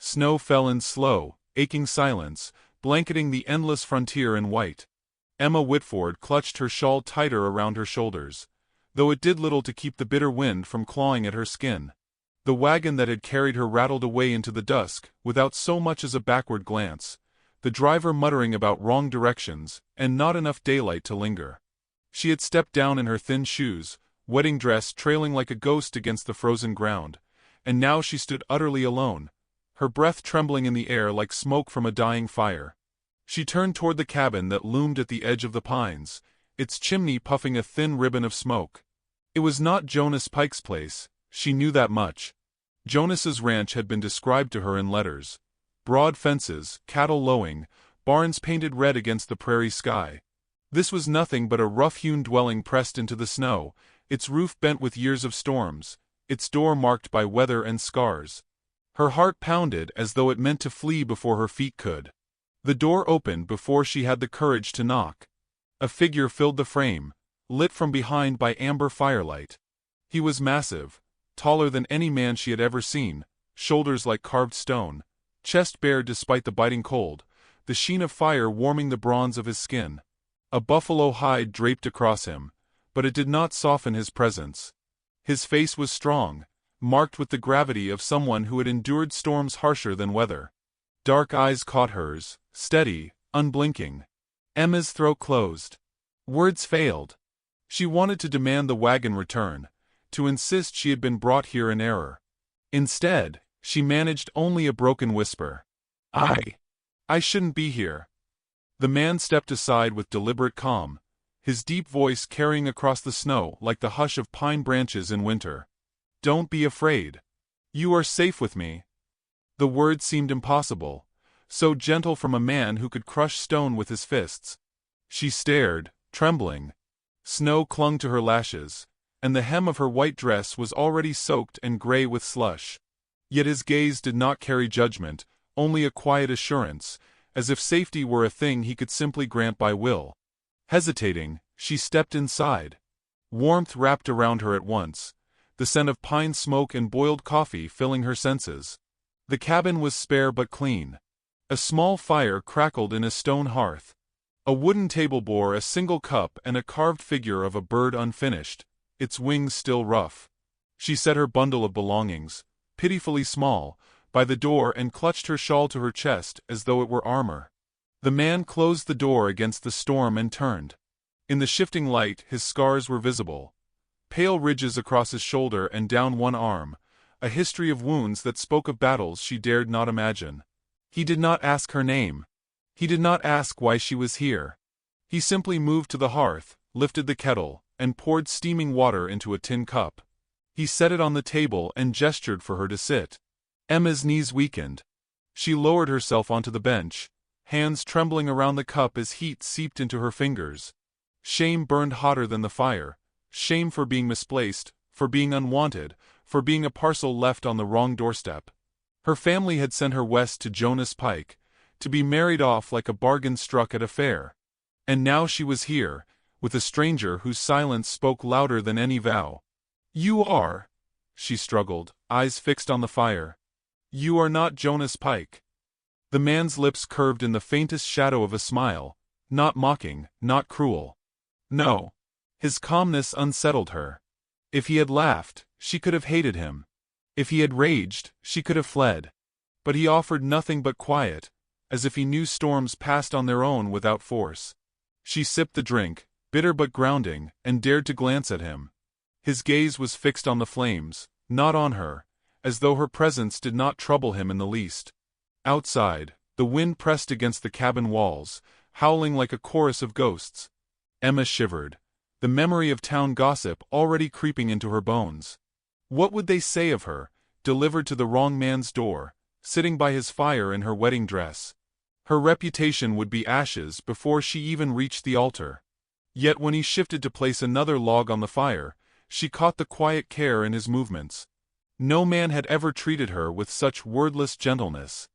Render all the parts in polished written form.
Snow fell in slow, aching silence, blanketing the endless frontier in white. Emma Whitford clutched her shawl tighter around her shoulders, though it did little to keep the bitter wind from clawing at her skin. The wagon that had carried her rattled away into the dusk, without so much as a backward glance, the driver muttering about wrong directions, and not enough daylight to linger. She had stepped down in her thin shoes, wedding dress trailing like a ghost against the frozen ground, and now she stood utterly alone, her breath trembling in the air like smoke from a dying fire. She turned toward the cabin that loomed at the edge of the pines, its chimney puffing a thin ribbon of smoke. It was not Jonas Pike's place, she knew that much. Jonas's ranch had been described to her in letters. Broad fences, cattle lowing, barns painted red against the prairie sky. This was nothing but a rough-hewn dwelling pressed into the snow, its roof bent with years of storms, its door marked by weather and scars. Her heart pounded as though it meant to flee before her feet could. The door opened before she had the courage to knock. A figure filled the frame, lit from behind by amber firelight. He was massive, taller than any man she had ever seen, shoulders like carved stone, chest bare despite the biting cold, the sheen of fire warming the bronze of his skin. A buffalo hide draped across him, but it did not soften his presence. His face was strong, marked with the gravity of someone who had endured storms harsher than weather. Dark eyes caught hers, steady, unblinking. Emma's throat closed. Words failed. She wanted to demand the wagon return, to insist she had been brought here in error. Instead, she managed only a broken whisper. I shouldn't be here. The man stepped aside with deliberate calm, his deep voice carrying across the snow like the hush of pine branches in winter. Don't be afraid. You are safe with me. The words seemed impossible, so gentle from a man who could crush stone with his fists. She stared, trembling. Snow clung to her lashes, and the hem of her white dress was already soaked and gray with slush. Yet his gaze did not carry judgment, only a quiet assurance, as if safety were a thing he could simply grant by will. Hesitating, she stepped inside. Warmth wrapped around her at once, the scent of pine smoke and boiled coffee filling her senses. The cabin was spare but clean. A small fire crackled in a stone hearth. A wooden table bore a single cup and a carved figure of a bird unfinished, its wings still rough. She set her bundle of belongings, pitifully small, by the door and clutched her shawl to her chest as though it were armor. The man closed the door against the storm and turned. In the shifting light his scars were visible. Pale ridges across his shoulder and down one arm, a history of wounds that spoke of battles she dared not imagine. He did not ask her name. He did not ask why she was here. He simply moved to the hearth, lifted the kettle, and poured steaming water into a tin cup. He set it on the table and gestured for her to sit. Emma's knees weakened. She lowered herself onto the bench, hands trembling around the cup as heat seeped into her fingers. Shame burned hotter than the fire, shame for being misplaced, for being unwanted, for being a parcel left on the wrong doorstep. Her family had sent her west to Jonas Pike, to be married off like a bargain struck at a fair. And now she was here, with a stranger whose silence spoke louder than any vow. "You are," she struggled, eyes fixed on the fire. "You are not Jonas Pike." The man's lips curved in the faintest shadow of a smile, not mocking, not cruel. No. His calmness unsettled her. If he had laughed, she could have hated him. If he had raged, she could have fled. But he offered nothing but quiet, as if he knew storms passed on their own without force. She sipped the drink, bitter but grounding, and dared to glance at him. His gaze was fixed on the flames, not on her, as though her presence did not trouble him in the least. Outside, the wind pressed against the cabin walls, howling like a chorus of ghosts. Emma shivered, the memory of town gossip already creeping into her bones. What would they say of her, delivered to the wrong man's door, sitting by his fire in her wedding dress? Her reputation would be ashes before she even reached the altar. Yet when he shifted to place another log on the fire, she caught the quiet care in his movements. No man had ever treated her with such wordless gentleness.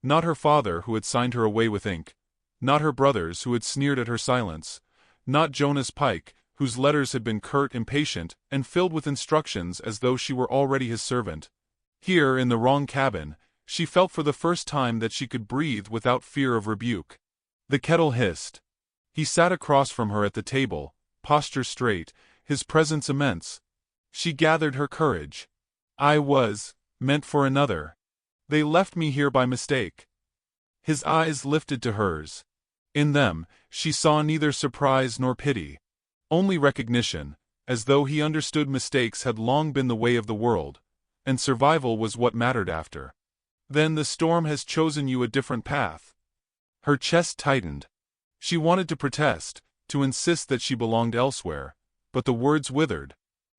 Not her father who had signed her away with ink. Not her brothers who had sneered at her silence. Not Jonas Pike, whose letters had been curt, impatient, and filled with instructions as though she were already his servant. Here, in the wrong cabin, She felt for the first time that she could breathe without fear of rebuke. The kettle hissed. He sat across from her at the table, posture straight, his presence immense. She gathered her courage. I was meant for another. They left me here by mistake. His eyes lifted to hers. In them, she saw neither surprise nor pity. Only recognition, as though he understood mistakes had long been the way of the world, and survival was what mattered after. Then the storm has chosen you a different path. Her chest tightened. She wanted to protest, to insist that she belonged elsewhere, but the words withered.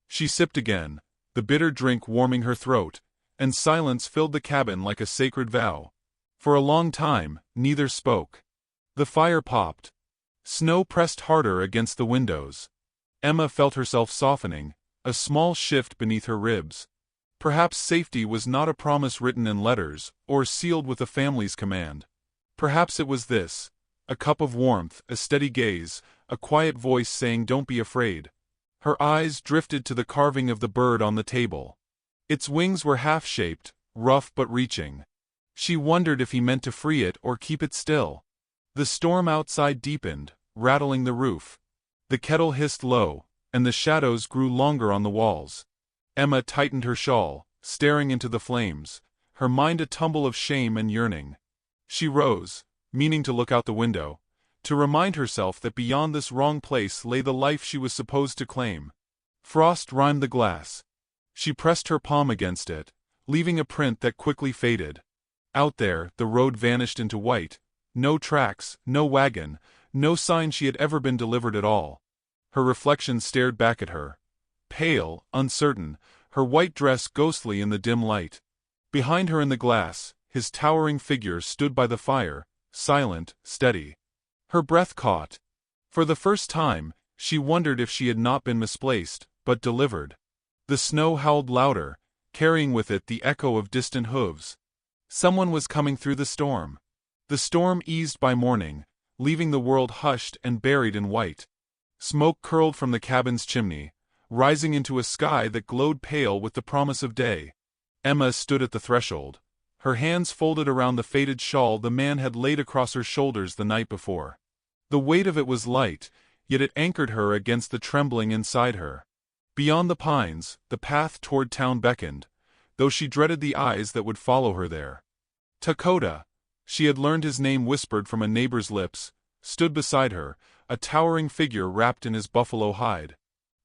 She sipped again, the bitter drink warming her throat, and silence filled the cabin like a sacred vow. For a long time, neither spoke. The fire popped. Snow pressed harder against the windows. Emma felt herself softening, a small shift beneath her ribs. Perhaps safety was not a promise written in letters, or sealed with a family's command. Perhaps it was this: a cup of warmth, a steady gaze, a quiet voice saying don't be afraid. Her eyes drifted to the carving of the bird on the table. Its wings were half-shaped, rough but reaching. She wondered if he meant to free it or keep it still. The storm outside deepened, rattling the roof. The kettle hissed low, and the shadows grew longer on the walls. Emma tightened her shawl, staring into the flames, her mind a tumble of shame and yearning. She rose, meaning to look out the window, to remind herself that beyond this wrong place lay the life she was supposed to claim. Frost rimed the glass. She pressed her palm against it, leaving a print that quickly faded. Out there, the road vanished into white. No tracks, no wagon, no sign she had ever been delivered at all. Her reflection stared back at her. Pale, uncertain, her white dress ghostly in the dim light. Behind her in the glass, his towering figure stood by the fire, silent, steady. Her breath caught. For the first time, she wondered if she had not been misplaced, but delivered. The snow howled louder, carrying with it the echo of distant hooves. Someone was coming through the storm. The storm eased by morning, leaving the world hushed and buried in white. Smoke curled from the cabin's chimney, rising into a sky that glowed pale with the promise of day. Emma stood at the threshold, her hands folded around the faded shawl the man had laid across her shoulders the night before. The weight of it was light, yet it anchored her against the trembling inside her. Beyond the pines, the path toward town beckoned, though she dreaded the eyes that would follow her there. Dakota, she had learned his name whispered from a neighbor's lips, stood beside her, a towering figure wrapped in his buffalo hide.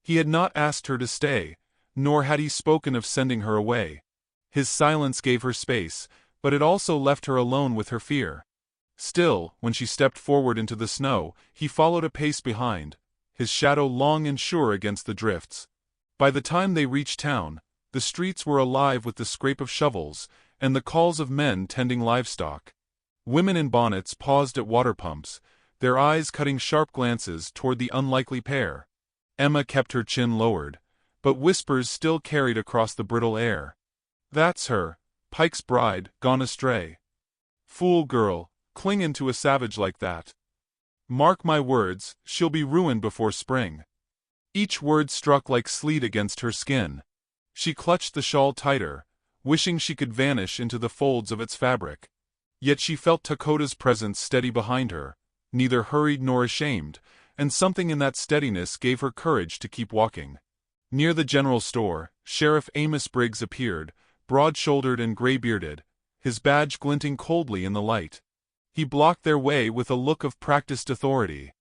He had not asked her to stay, nor had he spoken of sending her away. His silence gave her space, but it also left her alone with her fear. Still, when she stepped forward into the snow, he followed a pace behind, his shadow long and sure against the drifts. By the time they reached town, the streets were alive with the scrape of shovels, and the calls of men tending livestock. Women in bonnets paused at water pumps, their eyes cutting sharp glances toward the unlikely pair. Emma kept her chin lowered, but whispers still carried across the brittle air. That's her, Pike's bride, gone astray. Fool girl, clinging to a savage like that. Mark my words, she'll be ruined before spring. Each word struck like sleet against her skin. She clutched the shawl tighter, wishing she could vanish into the folds of its fabric. Yet she felt Dakota's presence steady behind her, neither hurried nor ashamed, and something in that steadiness gave her courage to keep walking. Near the general store, Sheriff Amos Briggs appeared, broad-shouldered and gray-bearded, his badge glinting coldly in the light. He blocked their way with a look of practiced authority.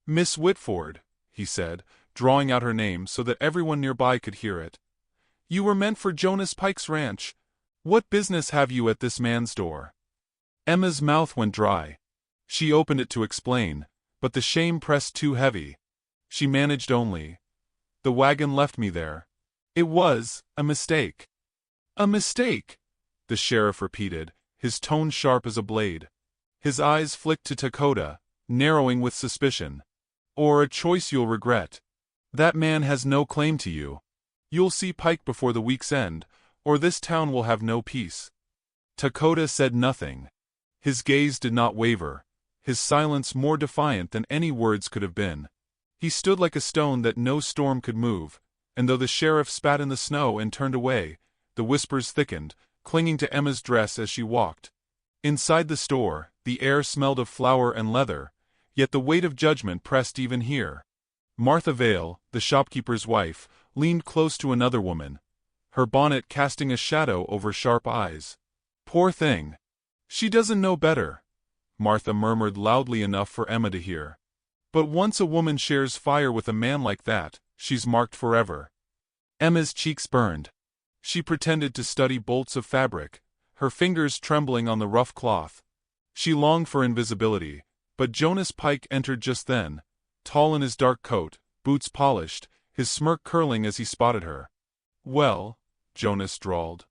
"Miss Whitford," he said, drawing out her name so that everyone nearby could hear it. "You were meant for Jonas Pike's ranch. What business have you at this man's door?" Emma's mouth went dry. She opened it to explain, but the shame pressed too heavy. She managed only, "The wagon left me there. It was a mistake." "A mistake?" the sheriff repeated, his tone sharp as a blade. His eyes flicked to Dakota, narrowing with suspicion. "Or a choice you'll regret. That man has no claim to you. You'll see Pike before the week's end, or this town will have no peace." Dakota said nothing. His gaze did not waver, his silence more defiant than any words could have been. He stood like a stone that no storm could move, and though the sheriff spat in the snow and turned away, the whispers thickened, clinging to Emma's dress as she walked. Inside the store, the air smelled of flour and leather, yet the weight of judgment pressed even here. Martha Vale, the shopkeeper's wife, leaned close to another woman, her bonnet casting a shadow over sharp eyes. "Poor thing. She doesn't know better," Martha murmured loudly enough for Emma to hear. "But once a woman shares fire with a man like that, she's marked forever." Emma's cheeks burned. She pretended to study bolts of fabric, her fingers trembling on the rough cloth. She longed for invisibility, but Jonas Pike entered just then, tall in his dark coat, boots polished, his smirk curling as he spotted her. "Well," Jonas drawled.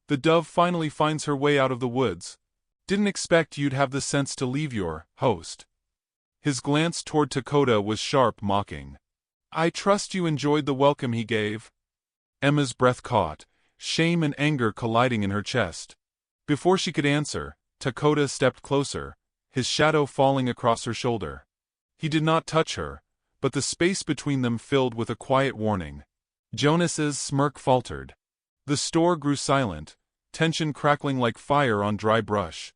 "The dove finally finds her way out of the woods. Didn't expect you'd have the sense to leave your host." His glance toward Dakota was sharp, mocking. "I trust you enjoyed the welcome he gave?" Emma's breath caught, shame and anger colliding in her chest. Before she could answer, Dakota stepped closer, his shadow falling across her shoulder. He did not touch her, but the space between them filled with a quiet warning. Jonas's smirk faltered. The store grew silent, tension crackling like fire on dry brush.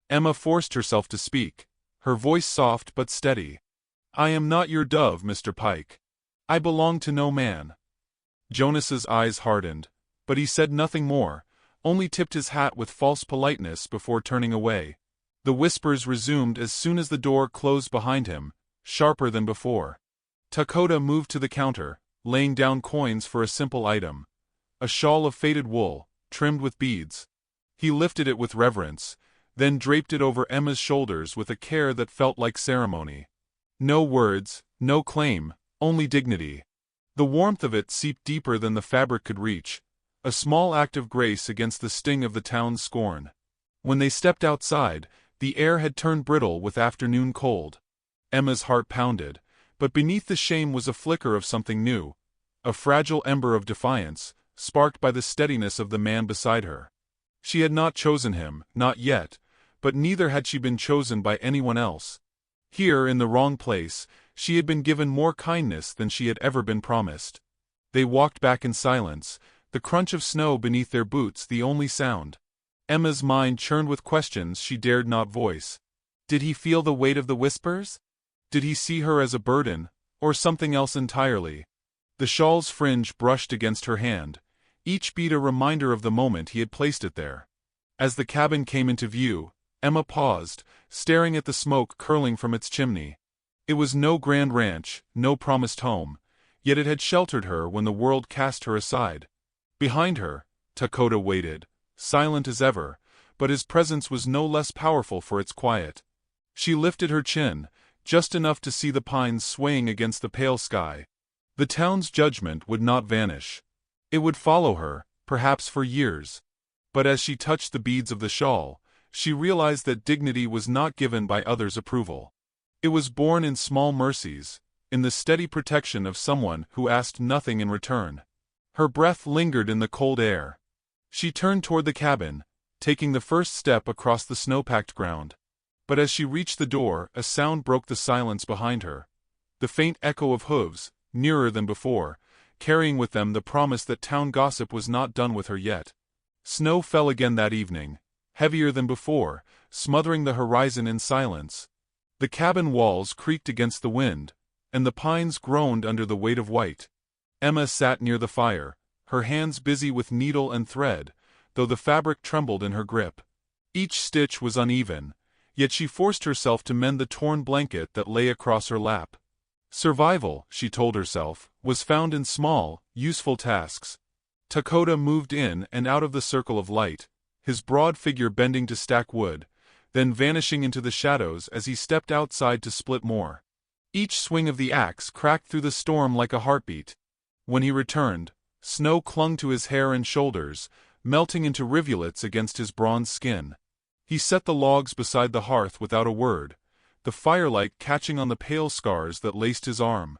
Emma forced herself to speak, her voice soft but steady. "I am not your dove, Mr. Pike. I belong to no man." Jonas's eyes hardened, but he said nothing more, only tipped his hat with false politeness before turning away. The whispers resumed as soon as the door closed behind him, sharper than before. Dakota moved to the counter, laying down coins for a simple item. A shawl of faded wool, trimmed with beads. He lifted it with reverence, then draped it over Emma's shoulders with a care that felt like ceremony. No words, no claim, only dignity. The warmth of it seeped deeper than the fabric could reach, a small act of grace against the sting of the town's scorn. When they stepped outside, the air had turned brittle with afternoon cold. Emma's heart pounded, but beneath the shame was a flicker of something new, a fragile ember of defiance, sparked by the steadiness of the man beside her. She had not chosen him, not yet, but neither had she been chosen by anyone else. Here, in the wrong place, she had been given more kindness than she had ever been promised. They walked back in silence, the crunch of snow beneath their boots the only sound. Emma's mind churned with questions she dared not voice. Did he feel the weight of the whispers? Did he see her as a burden, or something else entirely? The shawl's fringe brushed against her hand, each bead a reminder of the moment he had placed it there. As the cabin came into view, Emma paused, staring at the smoke curling from its chimney. It was no grand ranch, no promised home, yet it had sheltered her when the world cast her aside. Behind her, Dakota waited, silent as ever, but his presence was no less powerful for its quiet. She lifted her chin, just enough to see the pines swaying against the pale sky. The town's judgment would not vanish. It would follow her, perhaps for years. But as she touched the beads of the shawl, she realized that dignity was not given by others' approval. It was born in small mercies, in the steady protection of someone who asked nothing in return. Her breath lingered in the cold air. She turned toward the cabin, taking the first step across the snow-packed ground. But as she reached the door, a sound broke the silence behind her. The faint echo of hooves, nearer than before, carrying with them the promise that town gossip was not done with her yet. Snow fell again that evening, heavier than before, smothering the horizon in silence. The cabin walls creaked against the wind, and the pines groaned under the weight of white. Emma sat near the fire, her hands busy with needle and thread, though the fabric trembled in her grip. Each stitch was uneven, yet she forced herself to mend the torn blanket that lay across her lap. Survival, she told herself, was found in small, useful tasks. Dakota moved in and out of the circle of light, his broad figure bending to stack wood, then vanishing into the shadows as he stepped outside to split more. Each swing of the axe cracked through the storm like a heartbeat. When he returned, snow clung to his hair and shoulders, melting into rivulets against his bronze skin. He set the logs beside the hearth without a word, the firelight catching on the pale scars that laced his arm.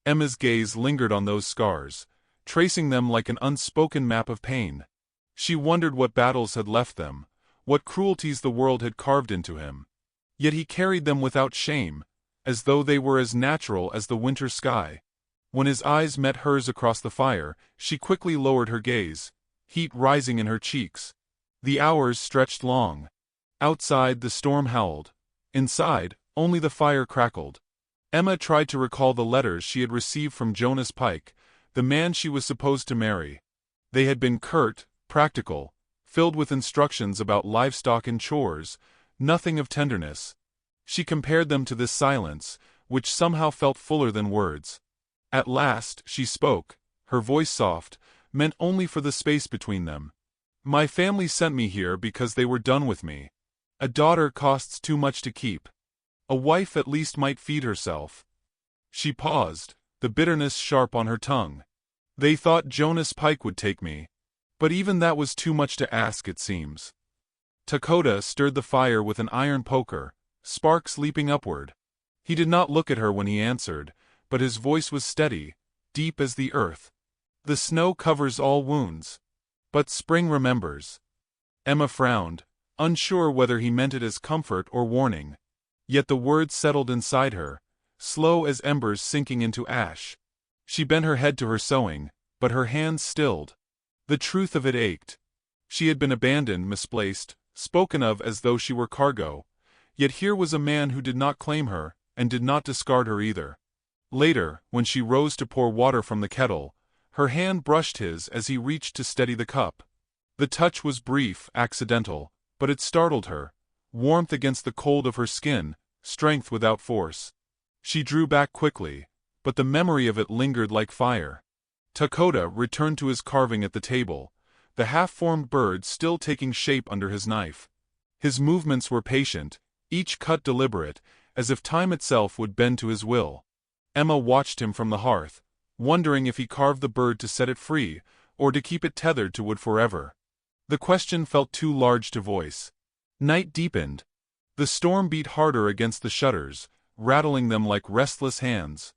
Emma's gaze lingered on those scars, tracing them like an unspoken map of pain. She wondered what battles had left them, what cruelties the world had carved into him. Yet he carried them without shame, as though they were as natural as the winter sky. When his eyes met hers across the fire, she quickly lowered her gaze, heat rising in her cheeks. The hours stretched long. Outside, the storm howled. Inside, only the fire crackled. Emma tried to recall the letters she had received from Jonas Pike, the man she was supposed to marry. They had been curt, practical, filled with instructions about livestock and chores, nothing of tenderness. She compared them to this silence, which somehow felt fuller than words. At last, she spoke, her voice soft, meant only for the space between them. My family sent me here because they were done with me. A daughter costs too much to keep. A wife at least might feed herself. She paused, the bitterness sharp on her tongue. They thought Jonas Pike would take me. But even that was too much to ask, it seems. Dakota stirred the fire with an iron poker, sparks leaping upward. He did not look at her when he answered, but his voice was steady, deep as the earth. The snow covers all wounds. But spring remembers. Emma frowned, unsure whether he meant it as comfort or warning. Yet the words settled inside her, slow as embers sinking into ash. She bent her head to her sewing, but her hands stilled. The truth of it ached. She had been abandoned, misplaced, spoken of as though she were cargo. Yet here was a man who did not claim her, and did not discard her either. Later, when she rose to pour water from the kettle, her hand brushed his as he reached to steady the cup. The touch was brief, accidental, but it startled her. Warmth against the cold of her skin, strength without force. She drew back quickly, but the memory of it lingered like fire. Dakota returned to his carving at the table, the half-formed bird still taking shape under his knife. His movements were patient, each cut deliberate, as if time itself would bend to his will. Emma watched him from the hearth, wondering if he carved the bird to set it free, or to keep it tethered to wood forever. The question felt too large to voice. Night deepened. The storm beat harder against the shutters, rattling them like restless hands.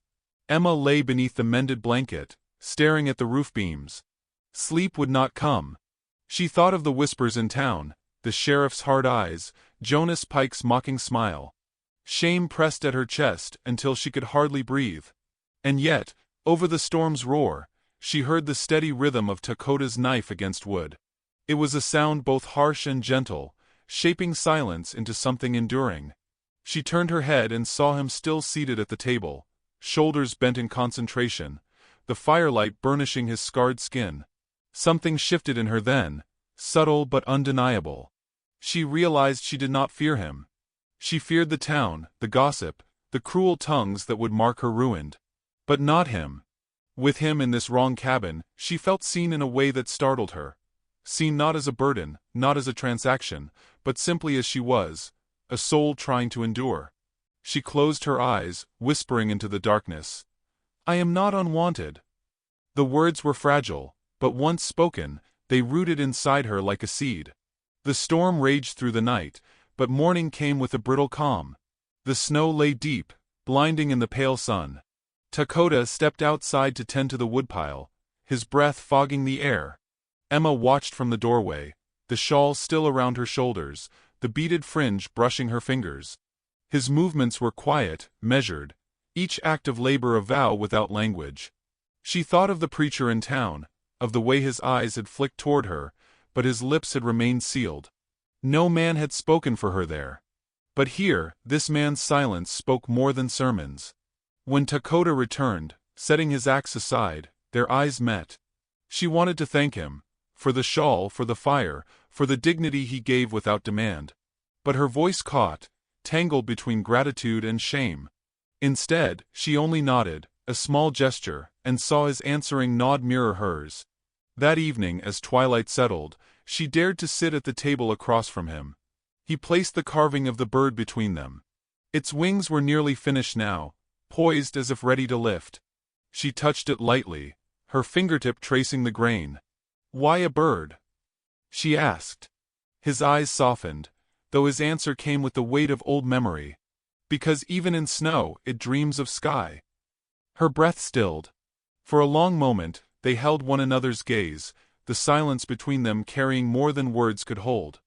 Emma lay beneath the mended blanket, staring at the roof beams. Sleep would not come. She thought of the whispers in town, the sheriff's hard eyes, Jonas Pike's mocking smile. Shame pressed at her chest until she could hardly breathe. And yet, over the storm's roar, she heard the steady rhythm of Dakota's knife against wood. It was a sound both harsh and gentle, shaping silence into something enduring. She turned her head and saw him still seated at the table, shoulders bent in concentration, the firelight burnishing his scarred skin. Something shifted in her then, subtle but undeniable. She realized she did not fear him. She feared the town, the gossip, the cruel tongues that would mark her ruined. But not him. With him in this wrong cabin, she felt seen in a way that startled her. Seen not as a burden, not as a transaction, but simply as she was, a soul trying to endure. She closed her eyes, whispering into the darkness. I am not unwanted. The words were fragile, but once spoken, they rooted inside her like a seed. The storm raged through the night, but morning came with a brittle calm. The snow lay deep, blinding in the pale sun. Dakota stepped outside to tend to the woodpile, his breath fogging the air. Emma watched from the doorway, the shawl still around her shoulders, the beaded fringe brushing her fingers. His movements were quiet, measured, each act of labor a vow without language. She thought of the preacher in town, of the way his eyes had flicked toward her, but his lips had remained sealed. No man had spoken for her there. But here, this man's silence spoke more than sermons. When Dakota returned, setting his axe aside, their eyes met. She wanted to thank him, for the shawl, for the fire, for the dignity he gave without demand. But her voice caught, tangled between gratitude and shame. Instead, she only nodded, a small gesture, and saw his answering nod mirror hers. That evening, as twilight settled, she dared to sit at the table across from him. He placed the carving of the bird between them. Its wings were nearly finished now, poised as if ready to lift. She touched it lightly, her fingertip tracing the grain. Why a bird? She asked. His eyes softened, though his answer came with the weight of old memory. Because even in snow, it dreams of sky. Her breath stilled. For a long moment, they held one another's gaze, the silence between them carrying more than words could hold.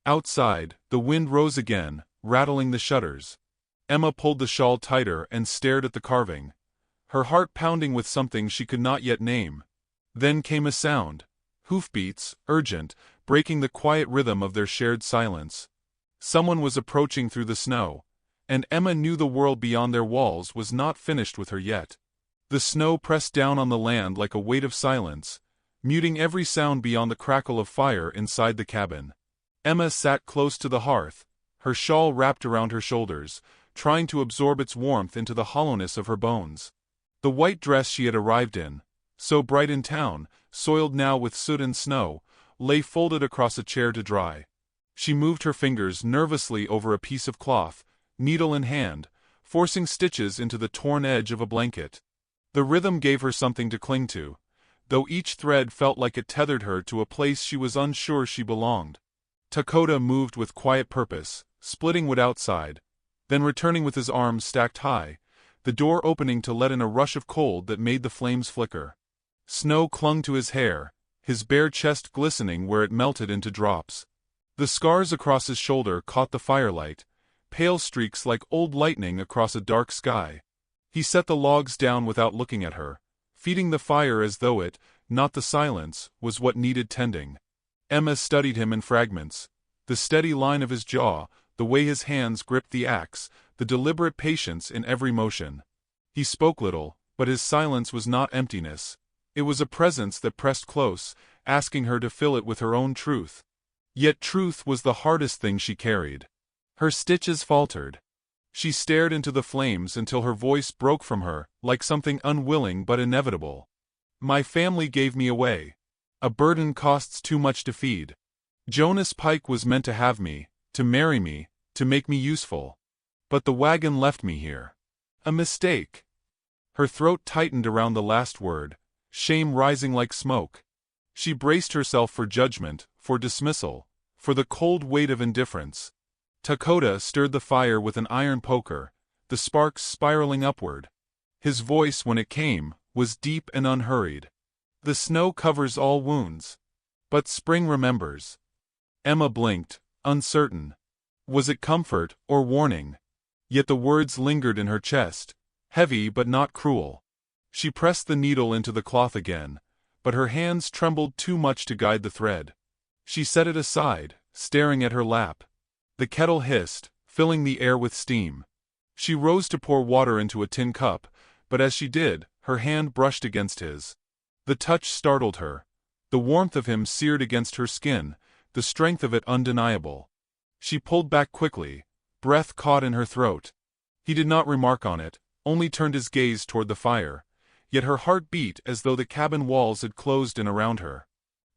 Outside, the wind rose again, rattling the shutters. Emma pulled the shawl tighter and stared at the carving, her heart pounding with something she could not yet name. Then came a sound. Hoofbeats, urgent, breaking the quiet rhythm of their shared silence. Someone was approaching through the snow, and Emma knew the world beyond their walls was not finished with her yet. The snow pressed down on the land like a weight of silence, muting every sound beyond the crackle of fire inside the cabin. Emma sat close to the hearth, her shawl wrapped around her shoulders, trying to absorb its warmth into the hollowness of her bones. The white dress she had arrived in, so bright in town, soiled now with soot and snow, lay folded across a chair to dry. She moved her fingers nervously over a piece of cloth, needle in hand, forcing stitches into the torn edge of a blanket. The rhythm gave her something to cling to, though each thread felt like it tethered her to a place she was unsure she belonged. Dakota moved with quiet purpose, splitting wood outside, then returning with his arms stacked high, the door opening to let in a rush of cold that made the flames flicker. Snow clung to his hair, his bare chest glistening where it melted into drops. The scars across his shoulder caught the firelight, pale streaks like old lightning across a dark sky. He set the logs down without looking at her, feeding the fire as though it, not the silence, was what needed tending. Emma studied him in fragments, the steady line of his jaw, the way his hands gripped the axe, the deliberate patience in every motion. He spoke little, but his silence was not emptiness. It was a presence that pressed close, asking her to fill it with her own truth. Yet truth was the hardest thing she carried. Her stitches faltered. She stared into the flames until her voice broke from her, like something unwilling but inevitable. My family gave me away. A burden costs too much to feed. Jonas Pike was meant to have me, to marry me, to make me useful. But the wagon left me here. A mistake. Her throat tightened around the last word, shame rising like smoke. She braced herself for judgment, for dismissal, for the cold weight of indifference. Dakota stirred the fire with an iron poker, the sparks spiraling upward. His voice, when it came, was deep and unhurried. The snow covers all wounds. But spring remembers. Emma blinked, uncertain. Was it comfort or warning? Yet the words lingered in her chest, heavy but not cruel. She pressed the needle into the cloth again, but her hands trembled too much to guide the thread. She set it aside, staring at her lap. The kettle hissed, filling the air with steam. She rose to pour water into a tin cup, but as she did, her hand brushed against his. The touch startled her. The warmth of him seared against her skin, the strength of it undeniable. She pulled back quickly, breath caught in her throat. He did not remark on it, only turned his gaze toward the fire, yet her heart beat as though the cabin walls had closed in around her.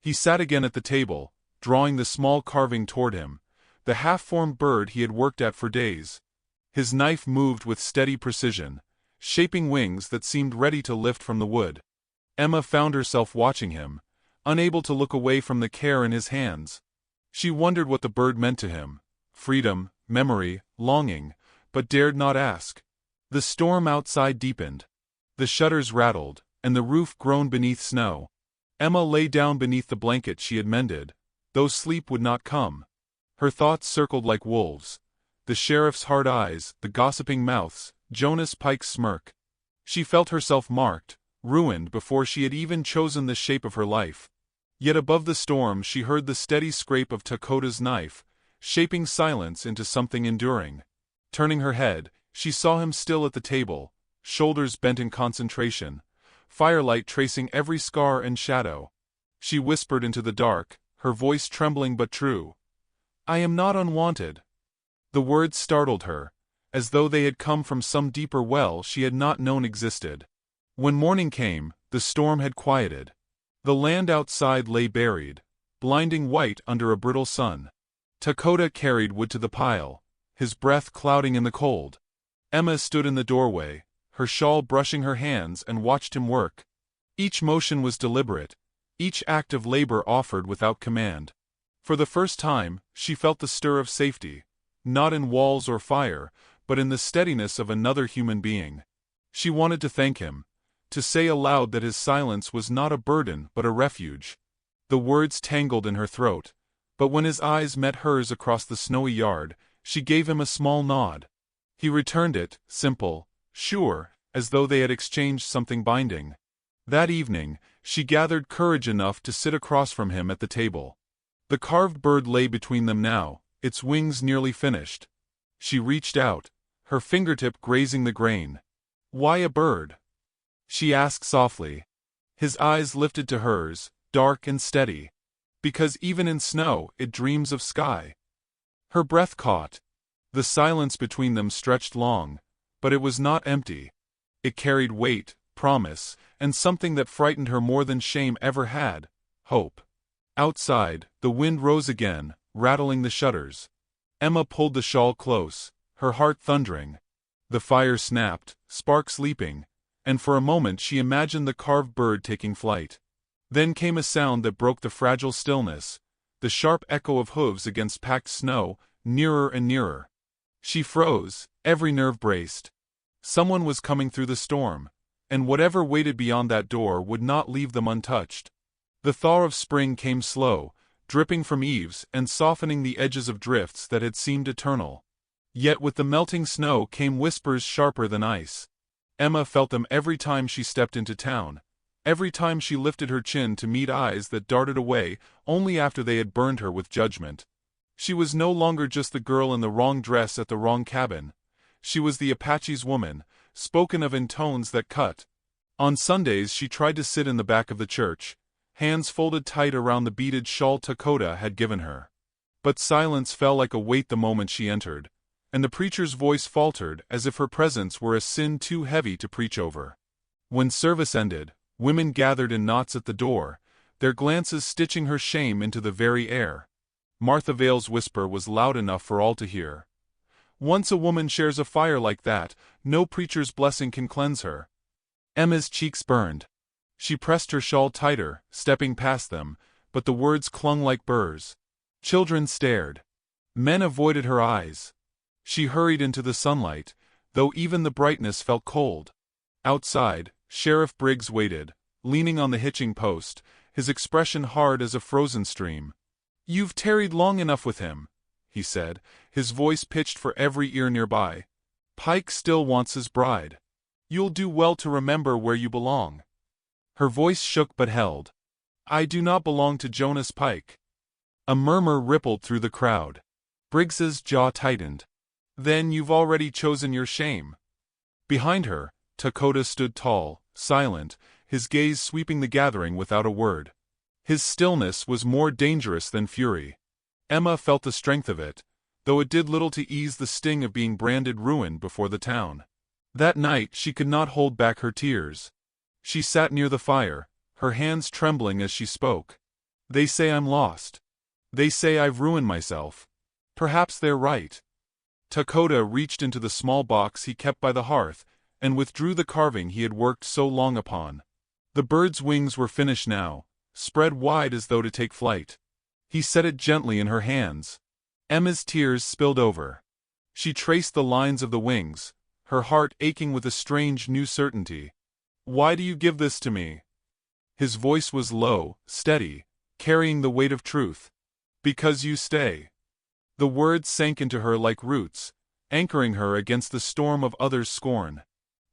He sat again at the table, drawing the small carving toward him, the half-formed bird he had worked at for days. His knife moved with steady precision, shaping wings that seemed ready to lift from the wood. Emma found herself watching him, unable to look away from the care in his hands. She wondered what the bird meant to him, freedom, memory, longing, but dared not ask. The storm outside deepened. The shutters rattled, and the roof groaned beneath snow. Emma lay down beneath the blanket she had mended, though sleep would not come. Her thoughts circled like wolves. The sheriff's hard eyes, the gossiping mouths, Jonas Pike's smirk. She felt herself marked, ruined before she had even chosen the shape of her life. Yet above the storm she heard the steady scrape of Dakota's knife, shaping silence into something enduring. Turning her head, she saw him still at the table, shoulders bent in concentration, firelight tracing every scar and shadow. She whispered into the dark, her voice trembling but true. I am not unwanted. The words startled her, as though they had come from some deeper well she had not known existed. When morning came, the storm had quieted. The land outside lay buried, blinding white under a brittle sun. Dakota carried wood to the pile, his breath clouding in the cold. Emma stood in the doorway, her shawl brushing her hands, and watched him work. Each motion was deliberate, each act of labor offered without command. For the first time, she felt the stir of safety, not in walls or fire, but in the steadiness of another human being. She wanted to thank him, to say aloud that his silence was not a burden but a refuge. The words tangled in her throat, but when his eyes met hers across the snowy yard, she gave him a small nod. He returned it, simple, sure, as though they had exchanged something binding. That evening, she gathered courage enough to sit across from him at the table. The carved bird lay between them now, its wings nearly finished. She reached out, her fingertip grazing the grain. "Why a bird?" she asked softly. His eyes lifted to hers, dark and steady. "Because even in snow, it dreams of sky." Her breath caught. The silence between them stretched long, but it was not empty. It carried weight, promise, and something that frightened her more than shame ever had: hope. Outside, the wind rose again, rattling the shutters. Emma pulled the shawl close, her heart thundering. The fire snapped, sparks leaping, and for a moment she imagined the carved bird taking flight. Then came a sound that broke the fragile stillness, the sharp echo of hooves against packed snow, nearer and nearer. She froze, every nerve braced. Someone was coming through the storm, and whatever waited beyond that door would not leave them untouched. The thaw of spring came slow, dripping from eaves and softening the edges of drifts that had seemed eternal. Yet with the melting snow came whispers sharper than ice. Emma felt them every time she stepped into town, every time she lifted her chin to meet eyes that darted away only after they had burned her with judgment. She was no longer just the girl in the wrong dress at the wrong cabin. She was the Apache's woman, spoken of in tones that cut. On Sundays she tried to sit in the back of the church, hands folded tight around the beaded shawl Dakota had given her. But silence fell like a weight the moment she entered, and the preacher's voice faltered as if her presence were a sin too heavy to preach over. When service ended, women gathered in knots at the door, their glances stitching her shame into the very air. Martha Vale's whisper was loud enough for all to hear. "Once a woman shares a fire like that, no preacher's blessing can cleanse her." Emma's cheeks burned. She pressed her shawl tighter, stepping past them, but the words clung like burrs. Children stared. Men avoided her eyes. She hurried into the sunlight, though even the brightness felt cold. Outside, Sheriff Briggs waited, leaning on the hitching post, his expression hard as a frozen stream. "You've tarried long enough with him," he said, his voice pitched for every ear nearby. "Pike still wants his bride. You'll do well to remember where you belong." Her voice shook but held. "I do not belong to Jonas Pike." A murmur rippled through the crowd. Briggs's jaw tightened. "Then you've already chosen your shame." Behind her, Dakota stood tall, silent, his gaze sweeping the gathering without a word. His stillness was more dangerous than fury. Emma felt the strength of it, though it did little to ease the sting of being branded ruin before the town. That night she could not hold back her tears. She sat near the fire, her hands trembling as she spoke. "They say I'm lost. They say I've ruined myself. Perhaps they're right." Dakota reached into the small box he kept by the hearth, and withdrew the carving he had worked so long upon. The bird's wings were finished now, spread wide as though to take flight. He set it gently in her hands. Emma's tears spilled over. She traced the lines of the wings, her heart aching with a strange new certainty. "Why do you give this to me?" His voice was low, steady, carrying the weight of truth. "Because you stay." The words sank into her like roots, anchoring her against the storm of others' scorn.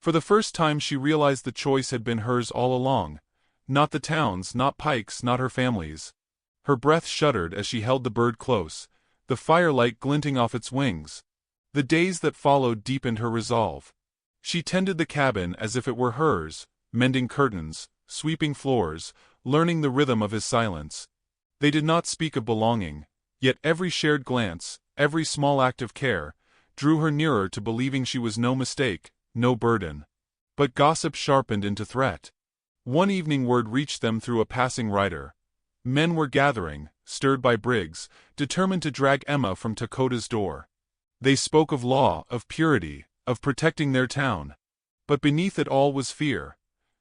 For the first time she realized the choice had been hers all along. Not the town's, not Pike's, not her family's. Her breath shuddered as she held the bird close, the firelight glinting off its wings. The days that followed deepened her resolve. She tended the cabin as if it were hers, mending curtains, sweeping floors, learning the rhythm of his silence. They did not speak of belonging, yet every shared glance, every small act of care, drew her nearer to believing she was no mistake, no burden. But gossip sharpened into threat. One evening word reached them through a passing rider. Men were gathering, stirred by Briggs, determined to drag Emma from Dakota's door. They spoke of law, of purity, of protecting their town. But beneath it all was fear.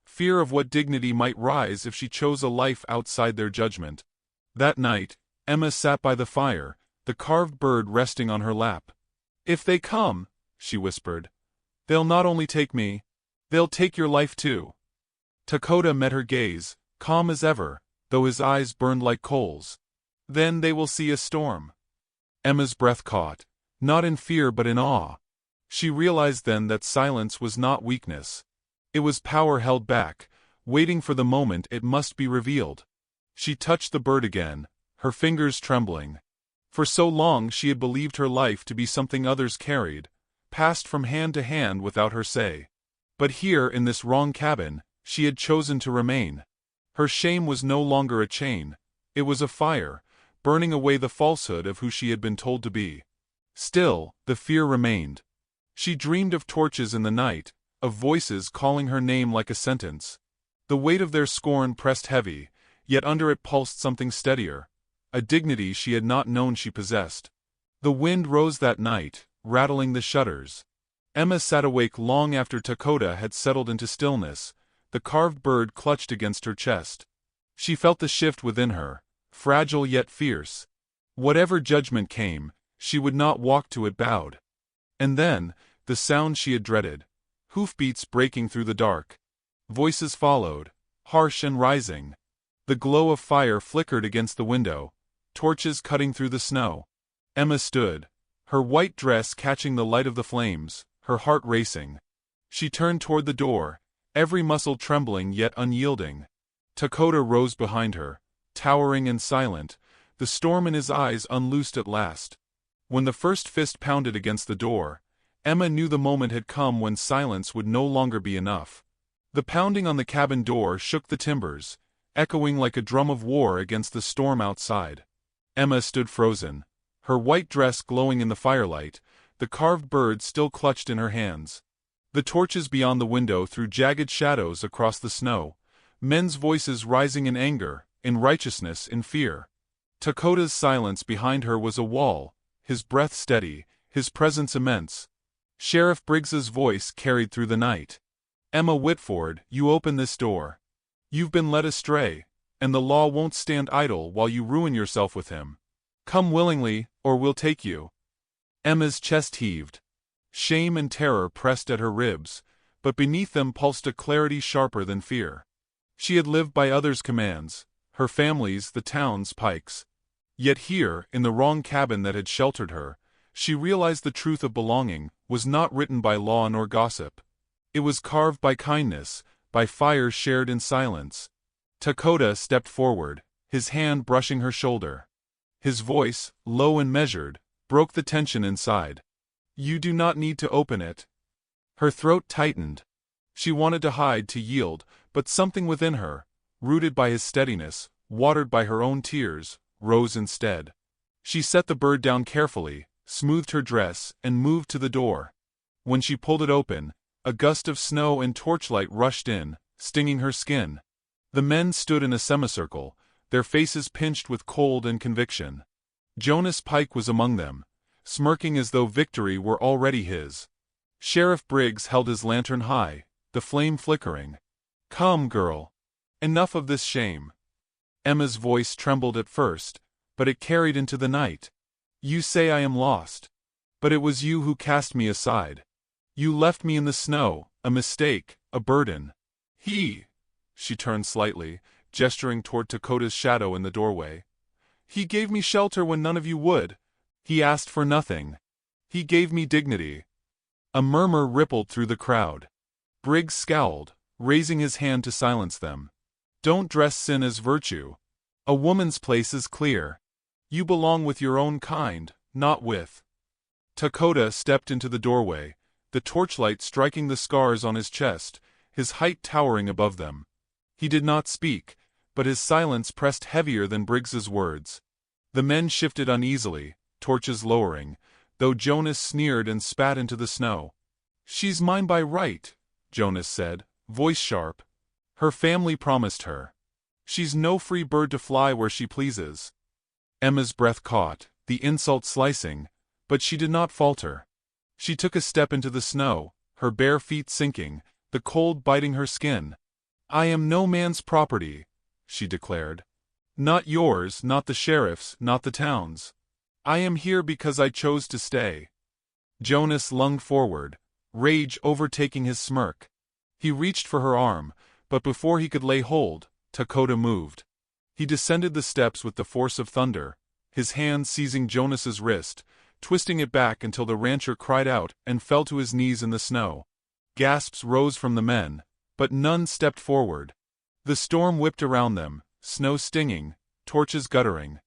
Fear of what dignity might rise if she chose a life outside their judgment. That night, Emma sat by the fire, the carved bird resting on her lap. "If they come," she whispered, "they'll not only take me, they'll take your life too." Dakota met her gaze, calm as ever, though his eyes burned like coals. "Then they will see a storm." Emma's breath caught, not in fear but in awe. She realized then that silence was not weakness. It was power held back, waiting for the moment it must be revealed. She touched the bird again, her fingers trembling. For so long she had believed her life to be something others carried, passed from hand to hand without her say. But here in this wrong cabin, she had chosen to remain. Her shame was no longer a chain, it was a fire, burning away the falsehood of who she had been told to be. Still, the fear remained. She dreamed of torches in the night, of voices calling her name like a sentence. The weight of their scorn pressed heavy, yet under it pulsed something steadier, a dignity she had not known she possessed. The wind rose that night, rattling the shutters. Emma sat awake long after Dakota had settled into stillness, the carved bird clutched against her chest. She felt the shift within her, fragile yet fierce. Whatever judgment came, she would not walk to it bowed. And then, the sound she had dreaded. Hoofbeats breaking through the dark. Voices followed, harsh and rising. The glow of fire flickered against the window, torches cutting through the snow. Emma stood, her white dress catching the light of the flames, her heart racing. She turned toward the door, every muscle trembling yet unyielding. Dakota rose behind her, towering and silent, the storm in his eyes unloosed at last. When the first fist pounded against the door, Emma knew the moment had come when silence would no longer be enough. The pounding on the cabin door shook the timbers, echoing like a drum of war against the storm outside. Emma stood frozen, her white dress glowing in the firelight, the carved bird still clutched in her hands. The torches beyond the window threw jagged shadows across the snow, men's voices rising in anger, in righteousness, in fear. Dakota's silence behind her was a wall, his breath steady, his presence immense. Sheriff Briggs's voice carried through the night. Emma Whitford, you open this door. You've been led astray, and the law won't stand idle while you ruin yourself with him. Come willingly, or we'll take you. Emma's chest heaved. Shame and terror pressed at her ribs, but beneath them pulsed a clarity sharper than fear. She had lived by others' commands, her family's, the town's, Pike's. Yet here, in the wrong cabin that had sheltered her, she realized the truth of belonging was not written by law nor gossip. It was carved by kindness, by fire shared in silence. Dakota stepped forward, his hand brushing her shoulder. His voice, low and measured, broke the tension inside. You do not need to open it. Her throat tightened. She wanted to hide, to yield, but something within her, rooted by his steadiness, watered by her own tears, rose instead. She set the bird down carefully, smoothed her dress, and moved to the door. When she pulled it open, a gust of snow and torchlight rushed in, stinging her skin. The men stood in a semicircle, their faces pinched with cold and conviction. Jonas Pike was among them, smirking as though victory were already his. Sheriff Briggs held his lantern high, the flame flickering. Come, girl. Enough of this shame. Emma's voice trembled at first, but it carried into the night. You say I am lost. But it was you who cast me aside. You left me in the snow, a mistake, a burden. She turned slightly, gesturing toward Dakota's shadow in the doorway. He gave me shelter when none of you would. He asked for nothing. He gave me dignity. A murmur rippled through the crowd. Briggs scowled, raising his hand to silence them. Don't dress sin as virtue. A woman's place is clear. You belong with your own kind, not with. Dakota stepped into the doorway, the torchlight striking the scars on his chest, his height towering above them. He did not speak, but his silence pressed heavier than Briggs's words. The men shifted uneasily, torches lowering, though Jonas sneered and spat into the snow. She's mine by right, Jonas said, voice sharp. Her family promised her. She's no free bird to fly where she pleases. Emma's breath caught, the insult slicing, but she did not falter. She took a step into the snow, her bare feet sinking, the cold biting her skin. I am no man's property, she declared. Not yours, not the sheriff's, not the town's. I am here because I chose to stay. Jonas lunged forward, rage overtaking his smirk. He reached for her arm, but before he could lay hold, Dakota moved. He descended the steps with the force of thunder, his hand seizing Jonas's wrist, twisting it back until the rancher cried out and fell to his knees in the snow. Gasps rose from the men, but none stepped forward. The storm whipped around them, snow stinging, torches guttering.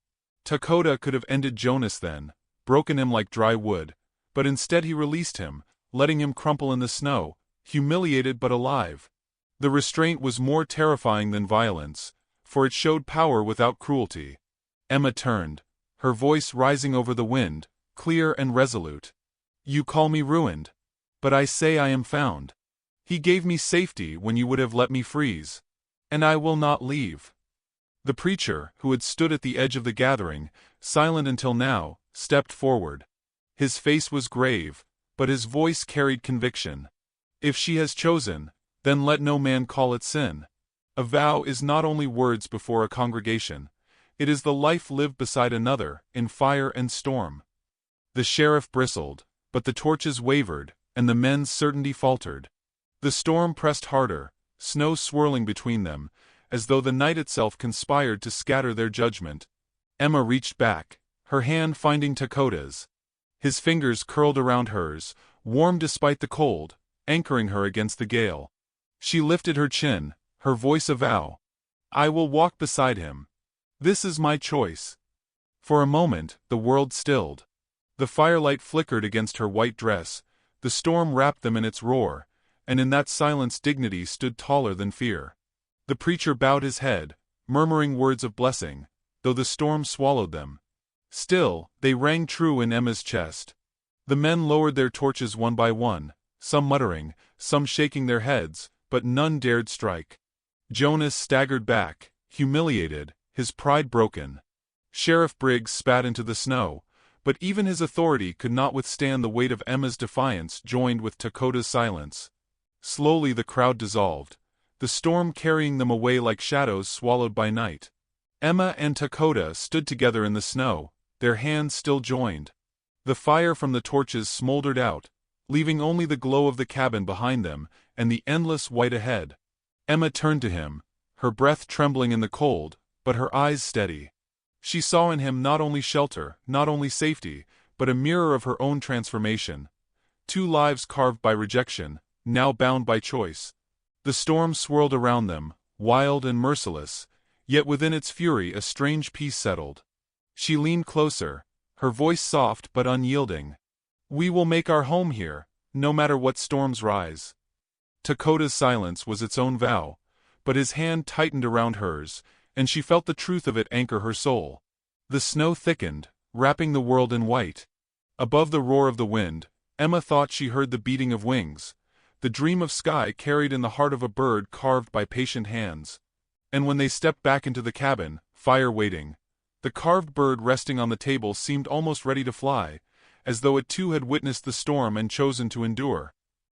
Dakota could have ended Jonas then, broken him like dry wood, but instead he released him, letting him crumple in the snow, humiliated but alive. The restraint was more terrifying than violence, for it showed power without cruelty. Emma turned, her voice rising over the wind, clear and resolute. "You call me ruined. But I say I am found. He gave me safety when you would have let me freeze. And I will not leave." The preacher, who had stood at the edge of the gathering, silent until now, stepped forward. His face was grave, but his voice carried conviction. "If she has chosen, then let no man call it sin. A vow is not only words before a congregation, it is the life lived beside another, in fire and storm." The sheriff bristled, but the torches wavered, and the men's certainty faltered. The storm pressed harder, snow swirling between them, as though the night itself conspired to scatter their judgment. Emma reached back, her hand finding Dakota's. His fingers curled around hers, warm despite the cold, anchoring her against the gale. She lifted her chin, her voice a vow. "I will walk beside him. This is my choice." For a moment, the world stilled. The firelight flickered against her white dress, the storm wrapped them in its roar, and in that silence dignity stood taller than fear. The preacher bowed his head, murmuring words of blessing, though the storm swallowed them. Still, they rang true in Emma's chest. The men lowered their torches one by one, some muttering, some shaking their heads, but none dared strike. Jonas staggered back, humiliated, his pride broken. Sheriff Briggs spat into the snow, but even his authority could not withstand the weight of Emma's defiance joined with Dakota's silence. Slowly the crowd dissolved, the storm carrying them away like shadows swallowed by night. Emma and Dakota stood together in the snow, their hands still joined. The fire from the torches smoldered out, leaving only the glow of the cabin behind them and the endless white ahead. Emma turned to him, her breath trembling in the cold, but her eyes steady. She saw in him not only shelter, not only safety, but a mirror of her own transformation. Two lives carved by rejection, now bound by choice. The storm swirled around them, wild and merciless, yet within its fury a strange peace settled. She leaned closer, her voice soft but unyielding. "We will make our home here, no matter what storms rise." Dakota's silence was its own vow, but his hand tightened around hers, and she felt the truth of it anchor her soul. The snow thickened, wrapping the world in white. Above the roar of the wind, Emma thought she heard the beating of wings, the dream of sky carried in the heart of a bird carved by patient hands. And when they stepped back into the cabin, fire waiting, the carved bird resting on the table seemed almost ready to fly, as though it too had witnessed the storm and chosen to endure.